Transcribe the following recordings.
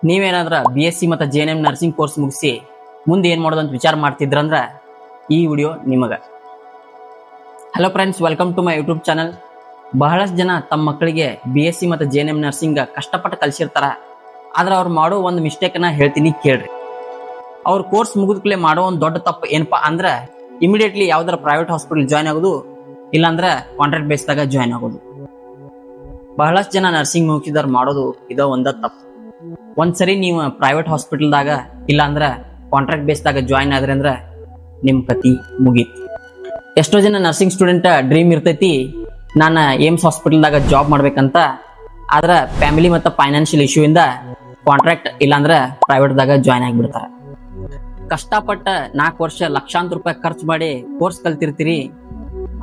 ನೀವೇನಾದ್ರ BSc ಮತ್ತು JNM nursing course ಮುಗಿಸಿ ಮುಂದೆ ಏನು ಮಾಡೋದು ಅಂತ ವಿಚಾರ ಮಾಡ್ತಿದ್ರಂದ್ರ ಈ ವಿಡಿಯೋ ನಿಮಗೆ. Hello friends, welcome to my YouTube channel. ಬಹಳಷ್ಟು ಜನ ತಮ್ಮ ಮಕ್ಕಳಿಗೆ BSc ಮತ್ತು JNM ನರ್ಸಿಂಗ್ ಕಷ್ಟಪಟ್ಟು ಕಲಿಸಿರ್ತಾರ. ಆದ್ರೆ ಅವ್ರು ಮಾಡೋ ಒಂದು ಮಿಸ್ಟೇಕನ್ನ ಹೇಳ್ತೀನಿ ಕೇಳ್ರಿ. ಅವ್ರ ಕೋರ್ಸ್ ಮುಗಿದ್ಕೂಲೆ ಮಾಡೋ ಒಂದು ದೊಡ್ಡ ತಪ್ಪು ಏನಪ್ಪಾ ಅಂದ್ರೆ ಇಮಿಡಿಯೇಟ್ಲಿ ಯಾವ್ದಾರ ಪ್ರೈವೇಟ್ ಹಾಸ್ಪಿಟಲ್ ಜಾಯ್ನ್ ಆಗೋದು, ಇಲ್ಲಾಂದ್ರೆ ಕಾಂಟ್ರಾಕ್ಟ್ ಬೇಸ್ದಾಗ ಜಾಯ್ನ್ ಆಗೋದು. ಬಹಳಷ್ಟು ಜನ ನರ್ಸಿಂಗ್ ಮುಗಿಸಿದಾರ ಮಾಡೋದು ಇದೋ ಒಂದ ತಪ್ಪು. ಒಂದ್ಸರಿ ನೀವು ಪ್ರೈವೇಟ್ ಹಾಸ್ಪಿಟಲ್ದಾಗ ಇಲ್ಲಾಂದ್ರ ಕಾಂಟ್ರಾಕ್ಟ್ ಬೇಸ್ದಾಗ ಜಾಯ್ನ್ ಆದ್ರಿ ಅಂದ್ರ ನಿಮ್ ಕತಿ ಮುಗೀತು. ಎಷ್ಟೋ ಜನ ನರ್ಸಿಂಗ್ ಸ್ಟೂಡೆಂಟ್ ಡ್ರೀಮ್ ಇರ್ತೈತಿ, ನಾನು ಏಮ್ಸ್ ಹಾಸ್ಪಿಟಲ್ದಾಗ ಜಾಬ್ ಮಾಡ್ಬೇಕಂತ. ಆದ್ರ ಫ್ಯಾಮಿಲಿ ಮತ್ತು ಫೈನಾನ್ಷಿಯಲ್ ಇಶ್ಯೂ ಇಂದ ಕಾಂಟ್ರಾಕ್ಟ್ ಇಲ್ಲಾಂದ್ರ ಪ್ರೈವೇಟ್ದಾಗ ಜಾಯ್ನ್ ಆಗಿಬಿಡ್ತಾರ. ಕಷ್ಟಪಟ್ಟ 4 ವರ್ಷ ಲಕ್ಷಾಂತರ ರೂಪಾಯಿ ಖರ್ಚು ಮಾಡಿ ಕೋರ್ಸ್ ಕಲ್ತಿರ್ತೀರಿ.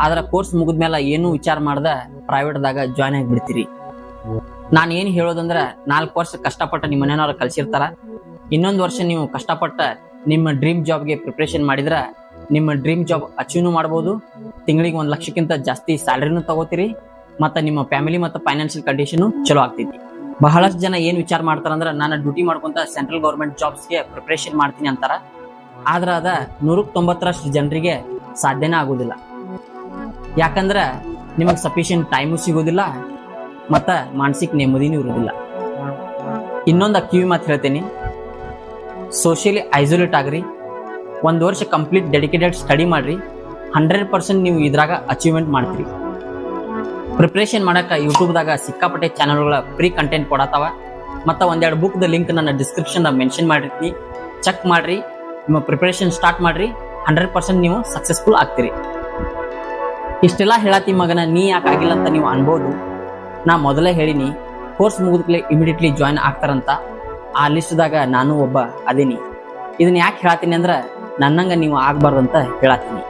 ಆದ್ರ ಕೋರ್ಸ್ ಮುಗಿದ್ಮೇಲೆ ಏನೂ ವಿಚಾರ ಮಾಡ್ದ ಪ್ರೈವೇಟ್ದಾಗ ಜಾಯ್ನ್ ಆಗಿಬಿಡ್ತೀರಿ. ನಾನು ಏನು ಹೇಳೋದಂದ್ರ 4 ವರ್ಷ ಕಷ್ಟಪಟ್ಟ ನಿಮ್ಮ ಮನೆಯವ್ರು ಕಲ್ಸಿರ್ತಾರ. ಇನ್ನೊಂದು ವರ್ಷ ನೀವು ಕಷ್ಟಪಟ್ಟ ನಿಮ್ಮ ಡ್ರೀಮ್ ಜಾಬ್ಗೆ ಪ್ರಿಪ್ರೇಷನ್ ಮಾಡಿದ್ರ ನಿಮ್ಮ ಡ್ರೀಮ್ ಜಾಬ್ ಅಚೀವ್ನು ಮಾಡ್ಬೋದು. ತಿಂಗಳಿಗೆ 1 ಲಕ್ಷಕ್ಕಿಂತ ಜಾಸ್ತಿ ಸ್ಯಾಲರಿನೂ ತಗೋತೀರಿ. ಮತ್ತು ನಿಮ್ಮ ಫ್ಯಾಮಿಲಿ ಮತ್ತು ಫೈನಾನ್ಷಿಯಲ್ ಕಂಡೀಷನು ಚಲೋ ಆಗ್ತೈತಿ. ಬಹಳಷ್ಟು ಜನ ಏನು ವಿಚಾರ ಮಾಡ್ತಾರಂದ್ರ ನಾನು ಡ್ಯೂಟಿ ಮಾಡ್ಕೊಂತ ಸೆಂಟ್ರಲ್ ಗೌರ್ಮೆಂಟ್ ಜಾಬ್ಸ್ಗೆ ಪ್ರಿಪ್ರೇಷನ್ ಮಾಡ್ತೀನಿ ಅಂತಾರ. ಆದ್ರೆ ಅದ 190% ಜನರಿಗೆ ಸಾಧ್ಯನೇ ಆಗೋದಿಲ್ಲ. ಯಾಕಂದ್ರೆ ನಿಮಗೆ ಸಫಿಷಿಯಂಟ್ ಟೈಮು ಸಿಗೋದಿಲ್ಲ ಮತ್ತು ಮಾನಸಿಕ ನೆಮ್ಮದಿನೂ ಇರೋದಿಲ್ಲ. ಇನ್ನೊಂದು ಕಿವಿ ಮಾತು ಹೇಳ್ತೇನೆ, ಸೋಷಿಯಲಿ ಐಸೋಲೇಟ್ ಆಗ್ರಿ. 1 ವರ್ಷ ಕಂಪ್ಲೀಟ್ ಡೆಡಿಕೇಟೆಡ್ ಸ್ಟಡಿ ಮಾಡ್ರಿ. 100% ನೀವು ಇದ್ರಾಗ ಅಚೀವ್ಮೆಂಟ್ ಮಾಡ್ತೀರಿ. ಪ್ರಿಪ್ರೇಷನ್ ಮಾಡಕ್ಕೆ ಯೂಟ್ಯೂಬ್ದಾಗ ಸಿಕ್ಕಾಪಟ್ಟೆ ಚಾನಲ್ಗಳ ಫ್ರೀ ಕಂಟೆಂಟ್ ಕೊಡತ್ತಾವ. ಮತ್ತು 1-2 ಬುಕ್ದ ಲಿಂಕ್ ನನ್ನ ಡಿಸ್ಕ್ರಿಪ್ಷನ್ದಾಗ ಮೆನ್ಷನ್ ಮಾಡಿರ್ತೀನಿ. ಚೆಕ್ ಮಾಡ್ರಿ, ನಿಮ್ಮ ಪ್ರಿಪ್ರೇಷನ್ ಸ್ಟಾರ್ಟ್ ಮಾಡ್ರಿ. 100% ನೀವು ಸಕ್ಸಸ್ಫುಲ್ ಆಗ್ತೀರಿ. ಇಷ್ಟೆಲ್ಲ ಹೇಳತ್ತಿ ಮಗನ ನೀ ಯಾಕಾಗಿಲ್ಲ ಅಂತ ನೀವು ಅನ್ಬೋದು. ನಾ ಮೊದಲೇ ಹೇಳಿನಿ, ಕೋರ್ಸ್ ಮುಗಿದ್ಕಲೆ ಇಮಿಡಿಯೇಟ್ಲಿ ಜಾಯ್ನ್ ಆಗ್ತಾರಂತ. ಆ ಲಿಸ್ಟ್ದಾಗ ನಾನು ಒಬ್ಬ ಅದೀನಿ. ಇದನ್ನ ಯಾಕೆ ಹೇಳತ್ತೀನಿ ಅಂದ್ರೆ ನನ್ನಂಗ ನೀವು ಆಗ್ಬಾರ್ದಂತ ಹೇಳತ್ತೀನಿ.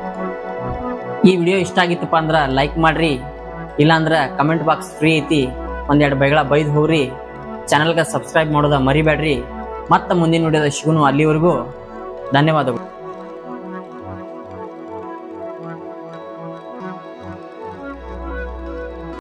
ಈ ವಿಡಿಯೋ ಇಷ್ಟ ಆಗಿತ್ತಪ್ಪ ಅಂದ್ರೆ ಲೈಕ್ ಮಾಡ್ರಿ, ಇಲ್ಲಾಂದ್ರೆ ಕಮೆಂಟ್ ಬಾಕ್ಸ್ ಫ್ರೀ ಐತಿ, 1-2 ಬೈಗಳ ಬೈದು ಹೋಗ್ರಿ. ಚಾನಲ್ಗೆ ಸಬ್ಸ್ಕ್ರೈಬ್ ಮಾಡೋದ ಮರಿಬೇಡ್ರಿ. ಮತ್ತೆ ಮುಂದಿನ ವಿಡಿಯೋದ ಸಿಗುನು. ಅಲ್ಲಿವರೆಗೂ ಧನ್ಯವಾದಗಳು.